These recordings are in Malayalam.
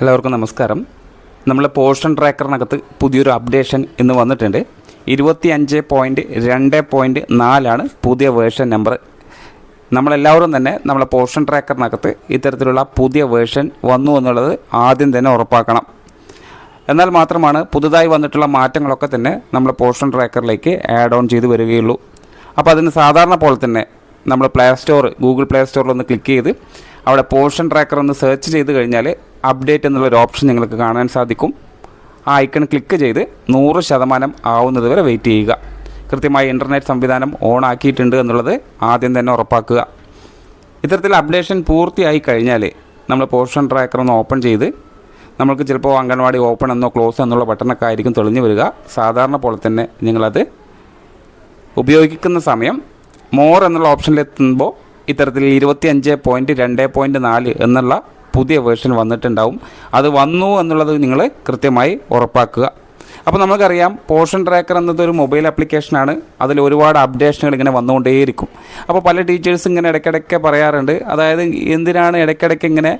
എല്ലാവർക്കും നമസ്കാരം. നമ്മൾ പോർഷൻ ട്രാക്കറിനകത്ത് പുതിയൊരു അപ്ഡേഷൻ ഇന്ന് വന്നിട്ടുണ്ട്. 25.2.4 പുതിയ വേർഷൻ നമ്പർ. നമ്മളെല്ലാവരും തന്നെ നമ്മളെ പോർഷൻ ട്രാക്കറിനകത്ത് ഇത്തരത്തിലുള്ള പുതിയ വേർഷൻ വന്നു എന്നുള്ളത് ആദ്യം തന്നെ ഉറപ്പാക്കണം. എന്നാൽ മാത്രമാണ് പുതുതായി വന്നിട്ടുള്ള മാറ്റങ്ങളൊക്കെ തന്നെ നമ്മൾ പോർഷൻ ട്രാക്കറിലേക്ക് ആഡ് ഓൺ ചെയ്ത് വരികയുള്ളൂ. അപ്പോൾ അതിന് സാധാരണ പോലെ തന്നെ നമ്മൾ ഗൂഗിൾ പ്ലേ സ്റ്റോറിലൊന്ന് ക്ലിക്ക് ചെയ്ത് അവിടെ പോർഷൻ ട്രാക്കർ ഒന്ന് സെർച്ച് ചെയ്ത് കഴിഞ്ഞാൽ അപ്ഡേറ്റ് എന്നുള്ളൊരു ഓപ്ഷൻ നിങ്ങൾക്ക് കാണാൻ സാധിക്കും. ആ ഐക്കൺ ക്ലിക്ക് ചെയ്ത് 100% ആവുന്നത് വരെ വെയിറ്റ് ചെയ്യുക. കൃത്യമായി ഇൻ്റർനെറ്റ് സംവിധാനം ഓൺ ആക്കിയിട്ടുണ്ട് എന്നുള്ളത് ആദ്യം തന്നെ ഉറപ്പാക്കുക. ഇത്തരത്തിൽ അപ്ഡേഷൻ പൂർത്തിയായി കഴിഞ്ഞാൽ നമ്മൾ പോർഷൻ ട്രാക്കർ ഒന്ന് ഓപ്പൺ ചെയ്ത് നമുക്ക് ചിലപ്പോൾ അംഗൻവാടി ഓപ്പൺ എന്നോ ക്ലോസ് എന്നുള്ള ബട്ടണൊക്കെ ആയിരിക്കും തെളിഞ്ഞു വരിക. സാധാരണ പോലെ തന്നെ നിങ്ങളത് ഉപയോഗിക്കുന്ന സമയം മോർ എന്നുള്ള ഓപ്ഷനിലെത്തുമ്പോൾ ഇത്തരത്തിൽ 25.2.4 എന്നുള്ള പുതിയ വേർഷൻ വന്നിട്ടുണ്ടാവും. അത് വന്നു എന്നുള്ളത് നിങ്ങൾ കൃത്യമായി ഉറപ്പാക്കുക. അപ്പോൾ നമുക്കറിയാം പോർഷൻ ട്രാക്കർ എന്നതൊരു മൊബൈൽ ആപ്ലിക്കേഷനാണ്. അതിൽ ഒരുപാട് അപ്ഡേഷനുകൾ ഇങ്ങനെ വന്നുകൊണ്ടേയിരിക്കും. അപ്പോൾ പല ടീച്ചേഴ്സ് ഇങ്ങനെ ഇടയ്ക്കിടയ്ക്ക് പറയാറുണ്ട്, അതായത് എന്തിനാണ് ഇടയ്ക്കിടയ്ക്ക് ഇങ്ങനെ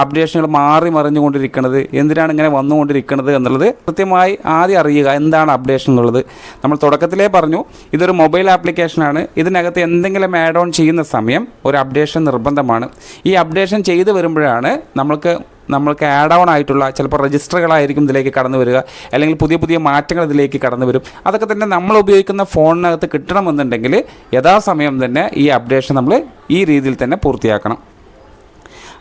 അപ്ഡേഷനുകൾ മാറി മറിഞ്ഞുകൊണ്ടിരിക്കുന്നത്, എന്തിനാണ് ഇങ്ങനെ വന്നുകൊണ്ടിരിക്കുന്നത് എന്നുള്ളത് കൃത്യമായി ആദ്യം അറിയുക. എന്താണ് അപ്ഡേഷൻ എന്നുള്ളത് നമ്മൾ തുടക്കത്തിലേ പറഞ്ഞു. ഇതൊരു മൊബൈൽ ആപ്ലിക്കേഷനാണ്. ഇതിനകത്ത് എന്തെങ്കിലും ആഡ് ഓൺ ചെയ്യുന്ന സമയം ഒരു അപ്ഡേഷൻ നിർബന്ധമാണ്. ഈ അപ്ഡേഷൻ ചെയ്തു വരുമ്പോഴാണ് നമ്മൾക്ക് ആഡ് ഓൺ ആയിട്ടുള്ള ചിലപ്പോൾ രജിസ്റ്ററുകളായിരിക്കും ഇതിലേക്ക് കടന്നു വരിക, അല്ലെങ്കിൽ പുതിയ മാറ്റങ്ങൾ ഇതിലേക്ക് കടന്നു വരും. അതൊക്കെ തന്നെ നമ്മൾ ഉപയോഗിക്കുന്ന ഫോണിനകത്ത് കിട്ടണമെന്നുണ്ടെങ്കിൽ യഥാസമയം തന്നെ ഈ അപ്ഡേഷൻ നമ്മൾ ഈ രീതിയിൽ തന്നെ പൂർത്തിയാക്കണം.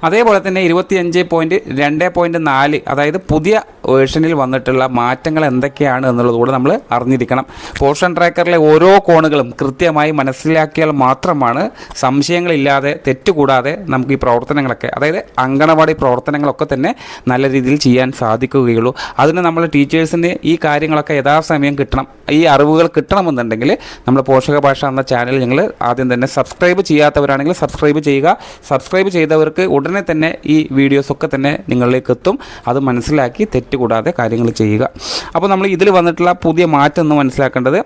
അതേപോലെ തന്നെ 25.2.4 അതായത് പുതിയ വേർഷനിൽ വന്നിട്ടുള്ള മാറ്റങ്ങൾ എന്തൊക്കെയാണ് എന്നുള്ളതുകൂടെ നമ്മൾ അറിഞ്ഞിരിക്കണം. പോർഷൻ ട്രാക്കറിലെ ഓരോ കോണുകളും കൃത്യമായി മനസ്സിലാക്കിയാൽ മാത്രമാണ് സംശയങ്ങളില്ലാതെ തെറ്റുകൂടാതെ നമുക്ക് ഈ പ്രവർത്തനങ്ങളൊക്കെ, അതായത് അങ്കണവാടി പ്രവർത്തനങ്ങളൊക്കെ തന്നെ നല്ല രീതിയിൽ ചെയ്യാൻ സാധിക്കുകയുള്ളൂ. അതിന് നമ്മൾ ടീച്ചേഴ്സിന് ഈ കാര്യങ്ങളൊക്കെ യഥാസമയം കിട്ടണം. ഈ അറിവുകൾ കിട്ടണമെന്നുണ്ടെങ്കിൽ നമ്മൾ പോഷക ഭാഷ എന്ന ചാനൽ നിങ്ങൾ ആദ്യം തന്നെ സബ്സ്ക്രൈബ് ചെയ്യാത്തവരാണെങ്കിൽ സബ്സ്ക്രൈബ് ചെയ്യുക. സബ്സ്ക്രൈബ് ചെയ്തവർക്ക് ഉടനെ തന്നെ ഈ വീഡിയോസൊക്കെ തന്നെ നിങ്ങളിലേക്ക് എത്തും. അത് മനസ്സിലാക്കി തെറ്റുകൂടാതെ കാര്യങ്ങൾ ചെയ്യുക. അപ്പോൾ നമ്മൾ ഇതിൽ വന്നിട്ടുള്ള പുതിയ മാറ്റം എന്ന് മനസ്സിലാക്കേണ്ടത്,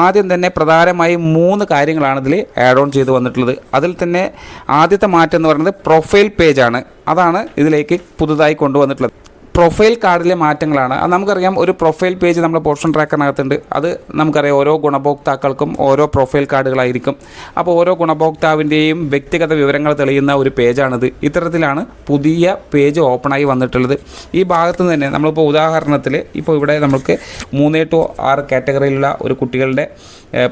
ആദ്യം തന്നെ പ്രധാനമായും 3 കാര്യങ്ങളാണ് ഇതിൽ ആഡ് ഓൺ ചെയ്ത് വന്നിട്ടുള്ളത്. അതിൽ തന്നെ ആദ്യത്തെ മാറ്റം എന്ന് പറയുന്നത് പ്രൊഫൈൽ പേജാണ്. അതാണ് ഇതിലേക്ക് പുതുതായി കൊണ്ടുവന്നിട്ടുള്ളത്. പ്രൊഫൈൽ കാർഡിലെ മാറ്റങ്ങളാണ്. അത് നമുക്കറിയാം, ഒരു പ്രൊഫൈൽ പേജ് നമ്മുടെ പോർഷൻ ട്രാക്കറിനകത്തുണ്ട്. അത് നമുക്കറിയാം, ഓരോ ഗുണഭോക്താക്കൾക്കും ഓരോ പ്രൊഫൈൽ കാർഡുകളായിരിക്കും. അപ്പോൾ ഓരോ ഗുണഭോക്താവിൻ്റെയും വ്യക്തിഗത വിവരങ്ങൾ തെളിയുന്ന ഒരു പേജാണിത്. ഇത്തരത്തിലാണ് പുതിയ പേജ് ഓപ്പണായി വന്നിട്ടുള്ളത്. ഈ ഭാഗത്ത് തന്നെ നമ്മളിപ്പോൾ ഉദാഹരണത്തിൽ ഇപ്പോൾ ഇവിടെ നമുക്ക് 3 to 6 കാറ്റഗറിയിലുള്ള ഒരു കുട്ടികളുടെ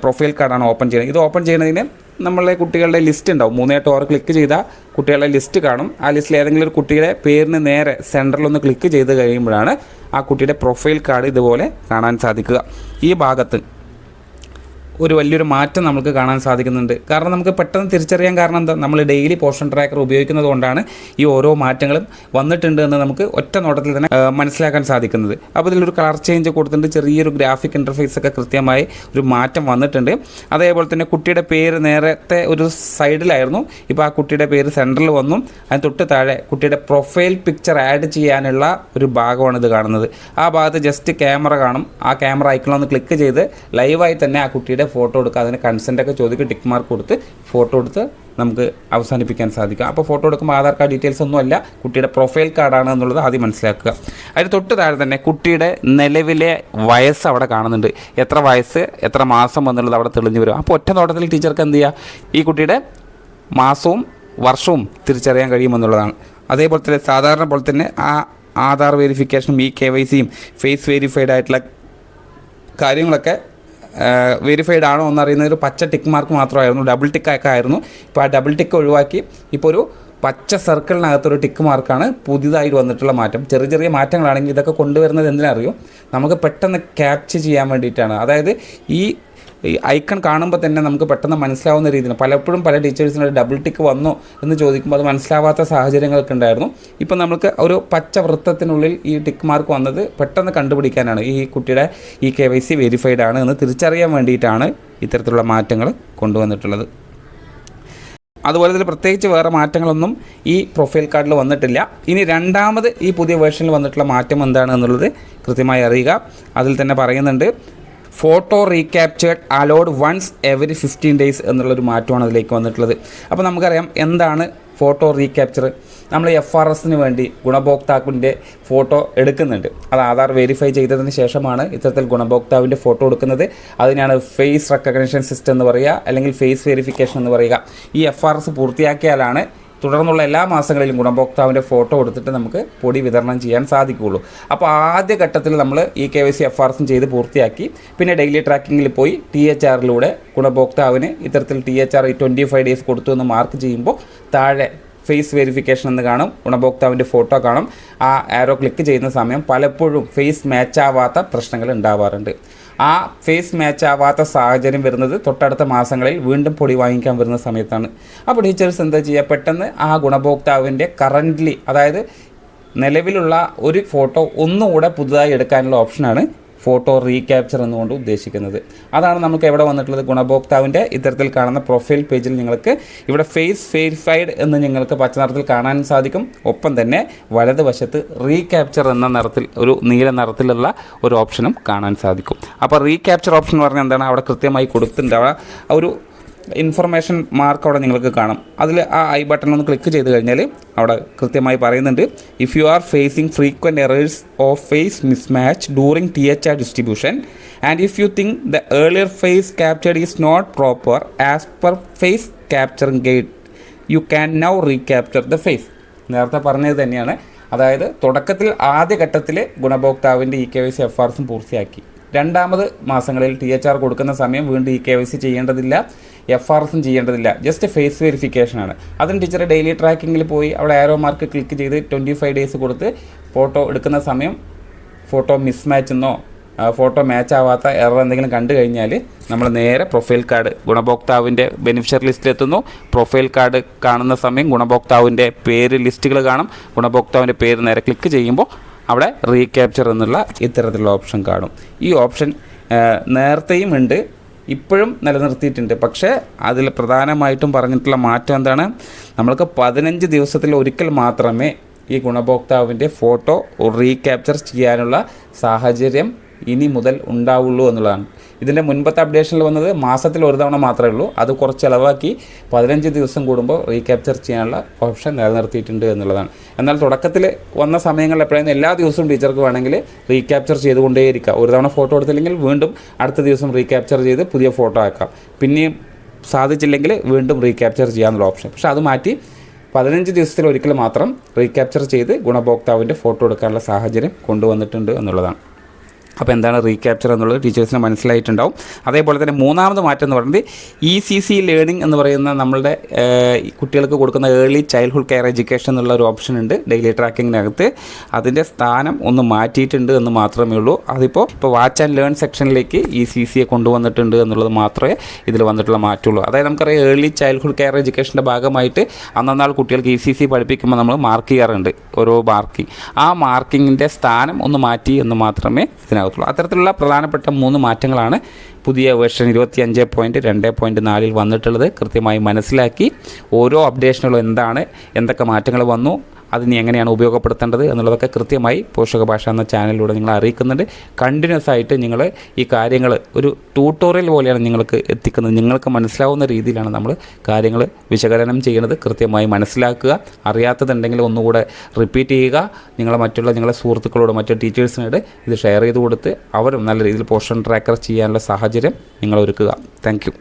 പ്രൊഫൈൽ കാർഡാണ് ഓപ്പൺ ചെയ്യുന്നത്. ഇത് ഓപ്പൺ ചെയ്യുന്നതിന് നമ്മളുടെ കുട്ടികളുടെ ലിസ്റ്റ് ഉണ്ടാവും. 3 to 6 ക്ലിക്ക് ചെയ്താൽ കുട്ടികളുടെ ലിസ്റ്റ് കാണും. ആ ലിസ്റ്റിൽ ഏതെങ്കിലും ഒരു കുട്ടിയുടെ പേരിന് നേരെ സെൻറ്ററിലൊന്ന് ക്ലിക്ക് ചെയ്ത് കഴിയുമ്പോഴാണ് ആ കുട്ടിയുടെ പ്രൊഫൈൽ കാർഡ് ഇതുപോലെ കാണാൻ സാധിക്കുക. ഈ ഭാഗത്ത് ഒരു വലിയൊരു മാറ്റം നമുക്ക് കാണാൻ സാധിക്കുന്നുണ്ട്. കാരണം നമുക്ക് പെട്ടെന്ന് തിരിച്ചറിയാൻ കാരണം എന്താ, നമ്മൾ ഡെയിലി പോർഷൻ ട്രാക്കർ ഉപയോഗിക്കുന്നത് കൊണ്ടാണ് ഈ ഓരോ മാറ്റങ്ങളും വന്നിട്ടുണ്ട് എന്ന് നമുക്ക് ഒറ്റ നോട്ടത്തിൽ തന്നെ മനസ്സിലാക്കാൻ സാധിക്കുന്നത്. അപ്പോൾ ഇതിലൊരു കളർ ചേഞ്ച് കൊടുത്തിട്ടുണ്ട്, ചെറിയൊരു ഗ്രാഫിക് ഇൻ്റർഫേസ് ഒക്കെ കൃത്യമായി ഒരു മാറ്റം വന്നിട്ടുണ്ട്. അതേപോലെ തന്നെ കുട്ടിയുടെ പേര് നേരത്തെ ഒരു സൈഡിലായിരുന്നു, ഇപ്പോൾ ആ കുട്ടിയുടെ പേര് സെൻറ്ററിൽ വന്നു. അതിന് തൊട്ട് താഴെ കുട്ടിയുടെ പ്രൊഫൈൽ പിക്ചർ ആഡ് ചെയ്യാനുള്ള ഒരു ഭാഗമാണ് ഇത് കാണുന്നത്. ആ ഭാഗത്ത് ജസ്റ്റ് ക്യാമറ കാണും. ആ ക്യാമറ ഐക്കണൊന്ന് ക്ലിക്ക് ചെയ്ത് ലൈവായി തന്നെ ആ കുട്ടിയുടെ ഫോട്ടോ എടുക്കുക. അതിന് കൺസെൻറ്റൊക്കെ ചോദിക്കുക, ടിക്ക് മാർക്ക് കൊടുത്ത് ഫോട്ടോ എടുത്ത് നമുക്ക് അവസാനിപ്പിക്കാൻ സാധിക്കും. അപ്പോൾ ഫോട്ടോ എടുക്കുമ്പോൾ ആധാർ കാർഡ് ഡീറ്റെയിൽസ് ഒന്നുമല്ല, കുട്ടിയുടെ പ്രൊഫൈൽ കാർഡാണ് എന്നുള്ളത് ആദ്യം മനസ്സിലാക്കുക. അതിന് തൊട്ട് താഴെ തന്നെ കുട്ടിയുടെ നിലവിലെ വയസ്സ് അവിടെ കാണുന്നുണ്ട്. എത്ര വയസ്സ് എത്ര മാസം എന്നുള്ളത് അവിടെ തെളിഞ്ഞു വരും. അപ്പോൾ ഒറ്റ നോട്ടത്തിൽ ടീച്ചർക്ക് എന്ത് ചെയ്യുക, ഈ കുട്ടിയുടെ മാസവും വർഷവും തിരിച്ചറിയാൻ കഴിയുമെന്നുള്ളതാണ്. അതേപോലെ തന്നെ സാധാരണ പോലെ തന്നെ ആ ആധാർ വെരിഫിക്കേഷനും ഈ KYCയും ഫേസ് വെരിഫൈഡ് ആയിട്ടുള്ള കാര്യങ്ങളൊക്കെ വെരിഫൈഡ് ആണോ എന്നറിയുന്നത് ഒരു പച്ച ടിക്ക് മാർക്ക് മാത്രമായിരുന്നു, ഡബിൾ ടിക്കൊക്കെ ആയിരുന്നു. ഇപ്പോൾ ആ ഡബിൾ ടിക്ക് ഒഴിവാക്കി ഇപ്പോൾ ഒരു പച്ച സർക്കിളിനകത്തൊരു ടിക്ക് മാർക്കാണ് പുതിയതായി വന്നിട്ടുള്ള മാറ്റം. ചെറിയ മാറ്റങ്ങളാണെങ്കിൽ ഇതൊക്കെ കൊണ്ടുവരുന്നത് എന്തിനറിയും, നമുക്ക് പെട്ടെന്ന് ക്യാപ്ചർ ചെയ്യാൻ വേണ്ടിയിട്ടാണ്. അതായത് ഈ ഐക്കൺ കാണുമ്പോൾ തന്നെ നമുക്ക് പെട്ടെന്ന് മനസ്സിലാവുന്ന രീതിയിൽ, പലപ്പോഴും പല ടീച്ചേഴ്സിനൊരു ഡബിൾ ടിക്ക് വന്നോ എന്ന് ചോദിക്കുമ്പോൾ അത് മനസ്സിലാവാത്ത സാഹചര്യങ്ങളൊക്കെ ഉണ്ടായിരുന്നു. ഇപ്പം നമുക്ക് ഒരു പച്ച വൃത്തത്തിനുള്ളിൽ ഈ ടിക്ക് മാർക്ക് വന്നത് പെട്ടെന്ന് കണ്ടുപിടിക്കാനാണ്, ഈ കുട്ടിയുടെ ഈ KYC വെരിഫൈഡ് ആണ് എന്ന് തിരിച്ചറിയാൻ വേണ്ടിയിട്ടാണ് ഇത്തരത്തിലുള്ള മാറ്റങ്ങൾ കൊണ്ടുവന്നിട്ടുള്ളത്. അതുപോലെ തന്നെ പ്രത്യേകിച്ച് വേറെ മാറ്റങ്ങളൊന്നും ഈ പ്രൊഫൈൽ കാർഡിൽ വന്നിട്ടില്ല. ഇനി രണ്ടാമത് ഈ പുതിയ വേർഷനിൽ വന്നിട്ടുള്ള മാറ്റം എന്താണ് എന്നുള്ളത് കൃത്യമായി അറിയുക. അതിൽ തന്നെ പറയുന്നുണ്ട്, photo recaptured allowed once every 15 days എന്നുള്ളൊരു മാറ്റമാണ് അതിലേക്ക് വന്നിട്ടുള്ളത്. അപ്പോൾ നമുക്കറിയാം എന്താണ് ഫോട്ടോ റീക്യാപ്ചർ. നമ്മൾ FRSന് വേണ്ടി ഗുണഭോക്താവിൻ്റെ ഫോട്ടോ എടുക്കുന്നുണ്ട്. അത് ആധാർ വെരിഫൈ ചെയ്തതിന് ശേഷമാണ് ഇത്തരത്തിൽ ഗുണഭോക്താവിൻ്റെ ഫോട്ടോ എടുക്കുന്നത്. അതിനാണ് ഫേസ് റെക്കഗ്നിഷൻ സിസ്റ്റം എന്ന് പറയുക, അല്ലെങ്കിൽ ഫേസ് വെരിഫിക്കേഷൻ എന്ന് പറയുക. ഈ FRS പൂർത്തിയാക്കിയാലാണ് തുടർന്നുള്ള എല്ലാ മാസങ്ങളിലും ഗുണഭോക്താവിൻ്റെ ഫോട്ടോ എടുത്തിട്ട് നമുക്ക് പൊടി വിതരണം ചെയ്യാൻ സാധിക്കുകയുള്ളൂ. അപ്പോൾ ആദ്യ ഘട്ടത്തിൽ നമ്മൾ ഈ KYC FRSും ചെയ്ത് പൂർത്തിയാക്കി. പിന്നെ ഡെയിലി ട്രാക്കിങ്ങിൽ പോയി THRലൂടെ ഗുണഭോക്താവിന് ഇത്തരത്തിൽ THR 25 ഡേയ്സ് കൊടുത്തു എന്ന് മാർക്ക് ചെയ്യുമ്പോൾ താഴെ ഫേസ് വെരിഫിക്കേഷൻ എന്ന് കാണും, ഗുണഭോക്താവിൻ്റെ ഫോട്ടോ കാണും. ആ ആരോ ക്ലിക്ക് ചെയ്യുന്ന സമയം പലപ്പോഴും ഫേസ് മാച്ച് ആവാത്ത പ്രശ്നങ്ങൾ ഉണ്ടാവാറുണ്ട്. ആ ഫേസ് മാച്ച് ആവാത്ത സാഹചര്യം വരുന്നത് തൊട്ടടുത്ത മാസങ്ങളിൽ വീണ്ടും പൊടി വാങ്ങിക്കാൻ വരുന്ന സമയത്താണ്. അപ്പോൾ ടീച്ചേഴ്സ് എന്താ ചെയ്യുക, പെട്ടെന്ന് ആ ഗുണഭോക്താവിൻ്റെ കറൻ്റ്ലി, അതായത് നിലവിലുള്ള ഒരു ഫോട്ടോ ഒന്നുകൂടെ പുതുതായി എടുക്കാനുള്ള ഓപ്ഷനാണ് ഫോട്ടോ റീക്യാപ്ചർ എന്നുകൊണ്ട് ഉദ്ദേശിക്കുന്നത്. അതാണ് നമുക്ക് എവിടെ വന്നിട്ടുള്ളത്, ഗുണഭോക്താവിൻ്റെ ഇത്തരത്തിൽ കാണുന്ന പ്രൊഫൈൽ പേജിൽ നിങ്ങൾക്ക് ഇവിടെ ഫേസ് വെരിഫൈഡ് എന്ന് നിങ്ങൾക്ക് പച്ച നിറത്തിൽ കാണാൻ സാധിക്കും. ഒപ്പം തന്നെ വലതുവശത്ത് റീക്യാപ്ചർ എന്ന നിറത്തിൽ ഒരു നീല നിറത്തിലുള്ള ഒരു ഓപ്ഷനും കാണാൻ സാധിക്കും. അപ്പോൾ റീക്യാപ്ചർ ഓപ്ഷൻ പറഞ്ഞാൽ എന്താണ്, അവിടെ കൃത്യമായി കൊടുത്തിട്ടുണ്ട്. അവിടെ ഒരു ഇൻഫർമേഷൻ മാർക്ക് അവിടെ നിങ്ങൾക്ക് കാണാം. അതിൽ ആ ഐ ബട്ടൺ ഒന്ന് ക്ലിക്ക് ചെയ്ത് കഴിഞ്ഞാൽ അവിടെ കൃത്യമായി പറയുന്നുണ്ട്, if you are facing frequent errors of face mismatch during THR distribution and if you think the earlier face captured is not proper as per face capturing guide you can now recapture the face. നേരത്തെ പറഞ്ഞത് തന്നെയാണ്. അതായത് തുടക്കത്തിൽ ആദ്യഘട്ടത്തിൽ ഗുണഭോക്താവിൻ്റെ KYC FRSും പൂർത്തിയാക്കി. രണ്ടാമത് മാസങ്ങളിൽ THR കൊടുക്കുന്ന സമയം വീണ്ടും KYC ചെയ്യേണ്ടതില്ല, FRSും ചെയ്യേണ്ടതില്ല, ജസ്റ്റ് ഫേസ് വെരിഫിക്കേഷനാണ്. അതിന് ടീച്ചർ ഡെയിലി ട്രാക്കിങ്ങിൽ പോയി അവിടെ ആരോ മാർക്ക് ക്ലിക്ക് ചെയ്ത് 25 ഡേയ്സ് കൊടുത്ത് ഫോട്ടോ എടുക്കുന്ന സമയം ഫോട്ടോ മിസ്മാച്ച് എന്നോ ഫോട്ടോ മാച്ച് ആവാത്ത എറർ എന്തെങ്കിലും കണ്ടു കഴിഞ്ഞാൽ നമ്മൾ നേരെ പ്രൊഫൈൽ കാർഡ് ഗുണഭോക്താവിൻ്റെ ബെനിഫിഷ്യറി ലിസ്റ്റിലെത്തുന്നു. പ്രൊഫൈൽ കാർഡ് കാണുന്ന സമയം ഗുണഭോക്താവിൻ്റെ പേര് ലിസ്റ്റുകൾ കാണും. ഗുണഭോക്താവിൻ്റെ പേര് നേരെ ക്ലിക്ക് ചെയ്യുമ്പോൾ അവിടെ റീക്യാപ്ചർ എന്നുള്ള ഇത്തരത്തിലുള്ള ഓപ്ഷൻ കാണും. ഈ ഓപ്ഷൻ നേരത്തെയും ഉണ്ട്, ഇപ്പോഴും നിലനിർത്തിയിട്ടുണ്ട്. പക്ഷേ അതിൽ പ്രധാനമായിട്ടും പറഞ്ഞിട്ടുള്ള മാറ്റം എന്താണ്, നമ്മൾക്ക് 15 ദിവസത്തിൽ ഒരിക്കൽ മാത്രമേ ഈ ഗുണഭോക്താവിൻ്റെ ഫോട്ടോ റീക്യാപ്ചർ ചെയ്യാനുള്ള സാഹചര്യം ഇനി മുതൽ ഉണ്ടാവുള്ളൂ എന്നുള്ളതാണ്. ഇതിൻ്റെ മുൻപത്തെ അപ്ഡേഷനിൽ വന്നത് മാസത്തിൽ ഒരു തവണ മാത്രമേ ഉള്ളൂ. അത് കുറച്ച് ചിലവാക്കി 15 ദിവസം കൂടുമ്പോൾ റീക്യാപ്ചർ ചെയ്യാനുള്ള ഓപ്ഷൻ നിലനിർത്തിയിട്ടുണ്ട് എന്നുള്ളതാണ്. എന്നാൽ തുടക്കത്തിൽ വന്ന സമയങ്ങളിൽ എപ്പോഴായിരുന്നു എല്ലാ ദിവസവും ടീച്ചർക്ക് വേണമെങ്കിൽ റീക്യാപ്ചർ ചെയ്തുകൊണ്ടേയിരിക്കുക. ഒരു തവണ ഫോട്ടോ എടുത്തില്ലെങ്കിൽ വീണ്ടും അടുത്ത ദിവസം റീക്യാപ്ചർ ചെയ്ത് പുതിയ ഫോട്ടോ ആക്കാം. പിന്നെയും സാധിച്ചില്ലെങ്കിൽ വീണ്ടും റീക്യാപ്ചർ ചെയ്യാനുള്ള ഓപ്ഷൻ. പക്ഷേ അത് മാറ്റി 15 ദിവസത്തിൽ ഒരിക്കൽ മാത്രം റീക്യാപ്ചർ ചെയ്ത് ഗുണഭോക്താവിൻ്റെ ഫോട്ടോ എടുക്കാനുള്ള സാഹചര്യം കൊണ്ടുവന്നിട്ടുണ്ട് എന്നുള്ളതാണ്. അപ്പോൾ എന്താണ് റീക്യാപ്ചർ എന്നുള്ളത് ടീച്ചേഴ്സിന് മനസ്സിലായിട്ടുണ്ടാവും. അതേപോലെ തന്നെ മൂന്നാമത് മാറ്റം എന്ന് പറയുന്നത് ECC ലേണിംഗ് എന്ന് പറയുന്ന നമ്മളുടെ കുട്ടികൾക്ക് കൊടുക്കുന്ന ഏർലി ചൈൽഡ്ഹുഡ് കെയർ എഡ്യൂക്കേഷൻ എന്നുള്ള ഒരു ഓപ്ഷൻ ഉണ്ട് ഡെയിലി ട്രാക്കിങ്ങിനകത്ത്. അതിൻ്റെ സ്ഥാനം ഒന്ന് മാറ്റിയിട്ടുണ്ട് എന്ന് മാത്രമേ ഉള്ളൂ. ഇപ്പോൾ വാച്ച് ആൻഡ് ലേൺ സെക്ഷനിലേക്ക് ECCയെ കൊണ്ടുവന്നിട്ടുണ്ട് എന്നുള്ളത് മാത്രമേ ഇതിൽ വന്നിട്ടുള്ള മാറ്റമുള്ളൂ. അതായത് നമുക്കറിയാം ഏർലി ചൈൽഡ്ഹുഡ് കെയർ എഡ്യൂക്കേഷൻ്റെ ഭാഗമായിട്ട് അന്നന്നാൾ കുട്ടികൾക്ക് ECC പഠിപ്പിക്കുമ്പോൾ നമ്മൾ മാർക്ക് ചെയ്യാറുണ്ട്, ഓരോ മാർക്കിംഗ്. ആ മാർക്കിങ്ങിൻ്റെ സ്ഥാനം ഒന്ന് മാറ്റി എന്ന് മാത്രമേ ഇതിനകത്തുള്ളൂ. അത്തരത്തിലുള്ള പ്രധാനപ്പെട്ട 3 മാറ്റങ്ങളാണ് പുതിയ വേർഷൻ 25.2.4 വന്നിട്ടുള്ളത്. കൃത്യമായി മനസ്സിലാക്കി ഓരോ അപ്ഡേഷനുകളും എന്തൊക്കെ മാറ്റങ്ങൾ വന്നു, അതിന് എങ്ങനെയാണ് ഉപയോഗപ്പെടുത്തേണ്ടത് എന്നുള്ളതൊക്കെ കൃത്യമായി പോഷക ഭാഷ എന്ന ചാനലിലൂടെ നിങ്ങൾ അറിയിക്കുന്നുണ്ട്. കണ്ടിന്യൂസ് ആയിട്ട് നിങ്ങൾ ഈ കാര്യങ്ങൾ ഒരു ട്യൂട്ടോറിയൽ പോലെയാണ് നിങ്ങൾക്ക് എത്തിക്കുന്നത്. നിങ്ങൾക്ക് മനസ്സിലാവുന്ന രീതിയിലാണ് നമ്മൾ കാര്യങ്ങൾ വിശകലനം ചെയ്യുന്നത്. കൃത്യമായി മനസ്സിലാക്കുക. അറിയാത്തതുണ്ടെങ്കിൽ ഒന്നുകൂടെ റിപ്പീറ്റ് ചെയ്യുക. നിങ്ങളുടെ സുഹൃത്തുക്കളോട് മറ്റു ടീച്ചേഴ്സിനോട് ഇത് ഷെയർ ചെയ്ത് കൊടുത്ത് അവരും നല്ല രീതിയിൽ പോഷൻ ട്രാക്കർ ചെയ്യാനുള്ള സാഹചര്യം നിങ്ങൾ ഒരുക്കുക. Thank you.